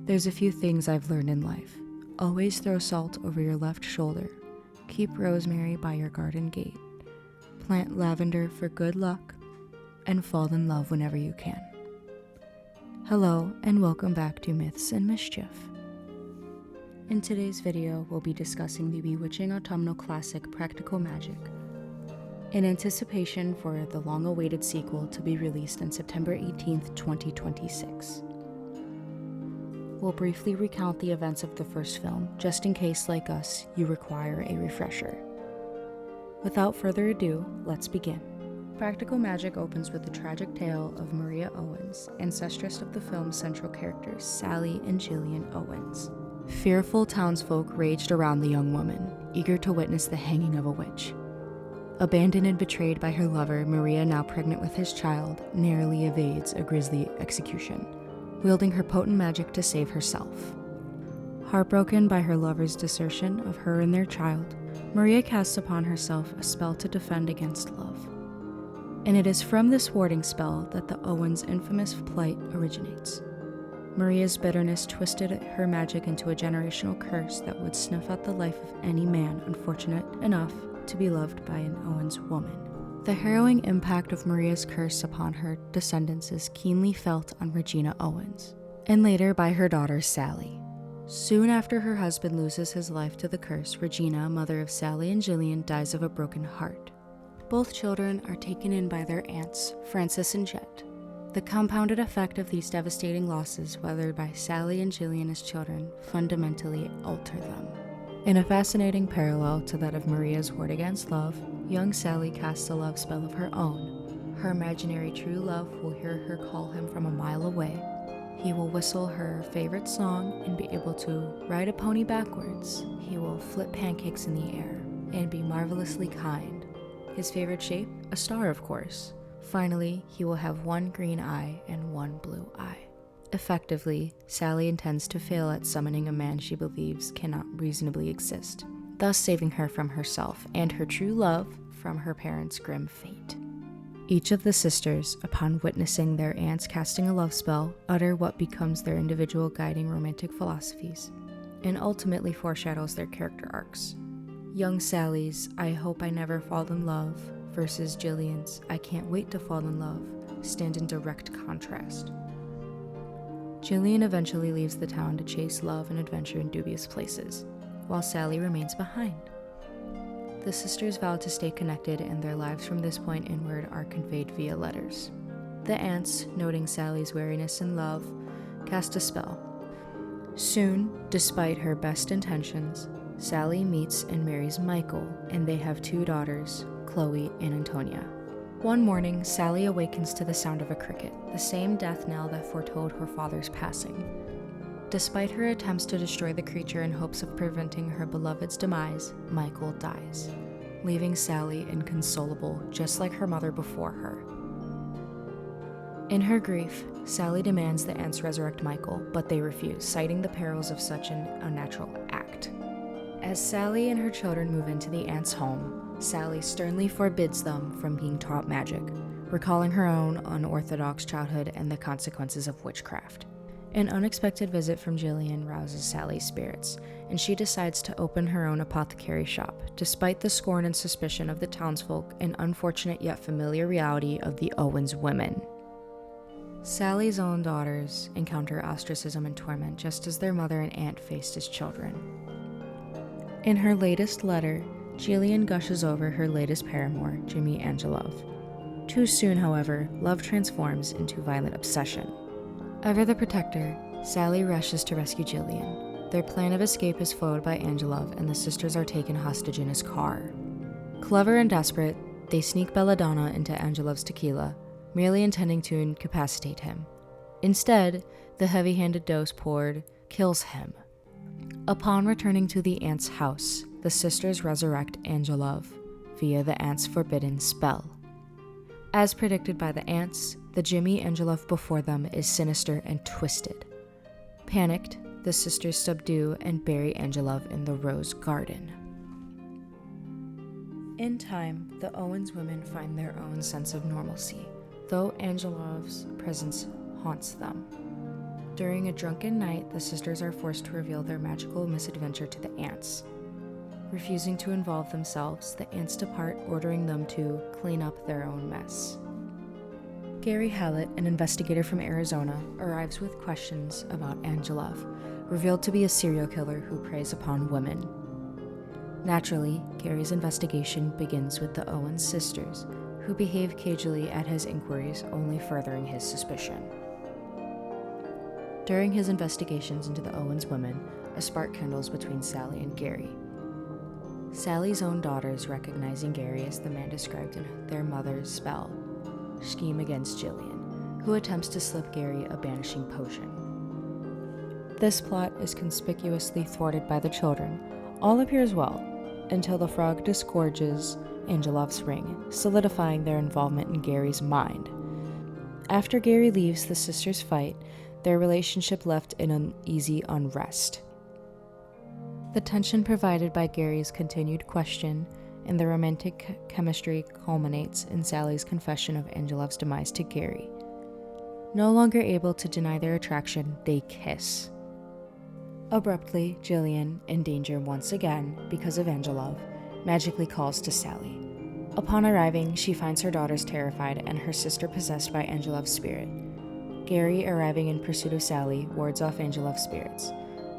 There's a few things I've learned in life. Always throw salt over your left shoulder. Keep rosemary by your garden gate. Plant lavender for good luck. And fall in love whenever you can. Hello, and welcome back to Myths and Mischief. In today's video, we'll be discussing the bewitching autumnal classic Practical Magic, in anticipation for the long-awaited sequel to be released on September 18th, 2026. We'll briefly recount the events of the first film, just in case, like us, you require a refresher. Without further ado, let's begin. Practical Magic opens with the tragic tale of Maria Owens, ancestress of the film's central characters, Sally and Gillian Owens. Fearful townsfolk raged around the young woman, eager to witness the hanging of a witch. Abandoned and betrayed by her lover, Maria, now pregnant with his child, narrowly evades a grisly execution, wielding her potent magic to save herself. Heartbroken by her lover's desertion of her and their child, Maria casts upon herself a spell to defend against love. And it is from this warding spell that the Owens' infamous plight originates. Maria's bitterness twisted her magic into a generational curse that would snuff out the life of any man unfortunate enough to be loved by an Owens woman. The harrowing impact of Maria's curse upon her descendants is keenly felt on Regina Owens, and later by her daughter Sally. Soon after her husband loses his life to the curse, Regina, mother of Sally and Gillian, dies of a broken heart. Both children are taken in by their aunts, Frances and Jet. The compounded effect of these devastating losses, weathered by Sally and Gillian as children, fundamentally alter them. In a fascinating parallel to that of Maria's ward against love, young Sally casts a love spell of her own. Her imaginary true love will hear her call him from a mile away. He will whistle her favorite song and be able to ride a pony backwards. He will flip pancakes in the air and be marvelously kind. His favorite shape? A star, of course. Finally, he will have one green eye and one blue eye. Effectively, Sally intends to fail at summoning a man she believes cannot reasonably exist, thus saving her from herself and her true love from her parents' grim fate. Each of the sisters, upon witnessing their aunts casting a love spell, utter what becomes their individual guiding romantic philosophies, and ultimately foreshadows their character arcs. Young Sally's "I hope I never fall in love" versus Gillian's "I can't wait to fall in love" stand in direct contrast. Gillian eventually leaves the town to chase love and adventure in dubious places, while Sally remains behind. The sisters vow to stay connected, and their lives from this point inward are conveyed via letters. The aunts, noting Sally's wariness in love, cast a spell. Soon, despite her best intentions, Sally meets and marries Michael, and they have two daughters, Chloe and Antonia. One morning, Sally awakens to the sound of a cricket, the same death knell that foretold her father's passing. Despite her attempts to destroy the creature in hopes of preventing her beloved's demise, Michael dies, leaving Sally inconsolable, just like her mother before her. In her grief, Sally demands the aunts resurrect Michael, but they refuse, citing the perils of such an unnatural act. As Sally and her children move into the aunts' home, Sally sternly forbids them from being taught magic, recalling her own unorthodox childhood and the consequences of witchcraft. An unexpected visit from Gillian rouses Sally's spirits, and she decides to open her own apothecary shop, despite the scorn and suspicion of the townsfolk and unfortunate yet familiar reality of the Owens women. Sally's own daughters encounter ostracism and torment just as their mother and aunt faced as children. In her latest letter, Gillian gushes over her latest paramour, Jimmy Angelov. Too soon, however, love transforms into violent obsession. Ever the protector, Sally rushes to rescue Gillian. Their plan of escape is foiled by Angelov, and the sisters are taken hostage in his car. Clever and desperate, they sneak belladonna into Angelov's tequila, merely intending to incapacitate him. Instead, the heavy-handed dose poured kills him. Upon returning to the aunt's house, the sisters resurrect Angelov via the aunt's forbidden spell. As predicted by the aunts, the Jimmy Angelov before them is sinister and twisted. Panicked, the sisters subdue and bury Angelov in the Rose Garden. In time, the Owens women find their own sense of normalcy, though Angelov's presence haunts them. During a drunken night, the sisters are forced to reveal their magical misadventure to the aunts. Refusing to involve themselves, the aunts depart, ordering them to clean up their own mess. Gary Hallett, an investigator from Arizona, arrives with questions about Angelov, revealed to be a serial killer who preys upon women. Naturally, Gary's investigation begins with the Owens sisters, who behave cagily at his inquiries, only furthering his suspicion. During his investigations into the Owens women, a spark kindles between Sally and Gary. Sally's own daughters, recognizing Gary as the man described in their mother's spell, scheme against Gillian, who attempts to slip Gary a banishing potion. This plot is conspicuously thwarted by the children. All appears well, until the frog disgorges Angelov's ring, solidifying their involvement in Gary's mind. After Gary leaves, the sisters fight, their relationship left in uneasy unrest. The tension provided by Gary's continued question and the romantic chemistry culminates in Sally's confession of Angelov's demise to Gary. No longer able to deny their attraction, they kiss. Abruptly, Gillian, in danger once again because of Angelov, magically calls to Sally. Upon arriving, she finds her daughters terrified and her sister possessed by Angelov's spirit. Gary, arriving in pursuit of Sally, wards off Angelov's spirits,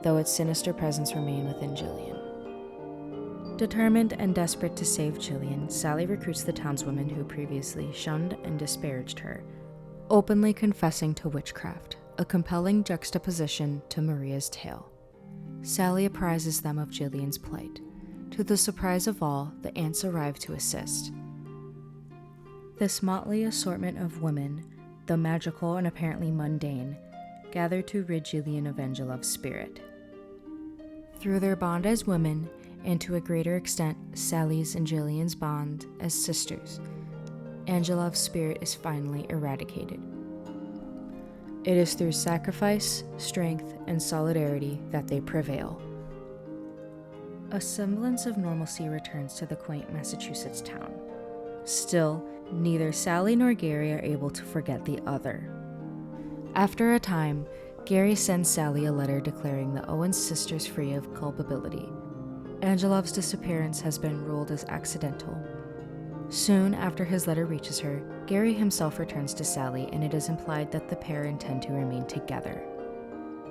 though its sinister presence remains within Gillian. Determined and desperate to save Gillian, Sally recruits the townswomen who previously shunned and disparaged her, openly confessing to witchcraft, a compelling juxtaposition to Maria's tale. Sally apprises them of Gillian's plight. To the surprise of all, the aunts arrive to assist. This motley assortment of women, the magical and apparently mundane, gather to rid Gillian of Angelov's spirit. Through their bond as women, and to a greater extent, Sally's and Gillian's bond as sisters, Angelov's spirit is finally eradicated. It is through sacrifice, strength, and solidarity that they prevail. A semblance of normalcy returns to the quaint Massachusetts town. Still, neither Sally nor Gary are able to forget the other. After a time, Gary sends Sally a letter declaring the Owens sisters free of culpability. Angelov's disappearance has been ruled as accidental. Soon after his letter reaches her, Gary himself returns to Sally, and it is implied that the pair intend to remain together.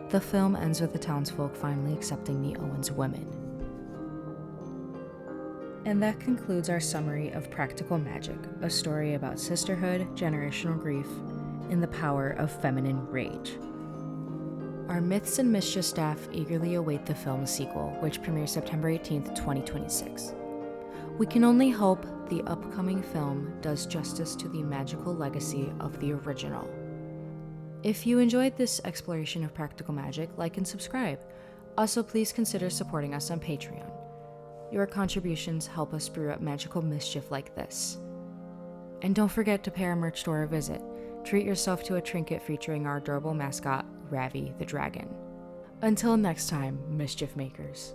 The film ends with the townsfolk finally accepting the Owens women. And that concludes our summary of Practical Magic, a story about sisterhood, generational grief, and the power of feminine rage. Our Myths and Mischief staff eagerly await the film's sequel, which premieres September 18th, 2026. We can only hope the upcoming film does justice to the magical legacy of the original. If you enjoyed this exploration of practical magic, like and subscribe. Also, please consider supporting us on Patreon. Your contributions help us brew up magical mischief like this. And don't forget to pay our merch store a visit. Treat yourself to a trinket featuring our adorable mascot, Ravi the Dragon. Until next time, Mischief Makers.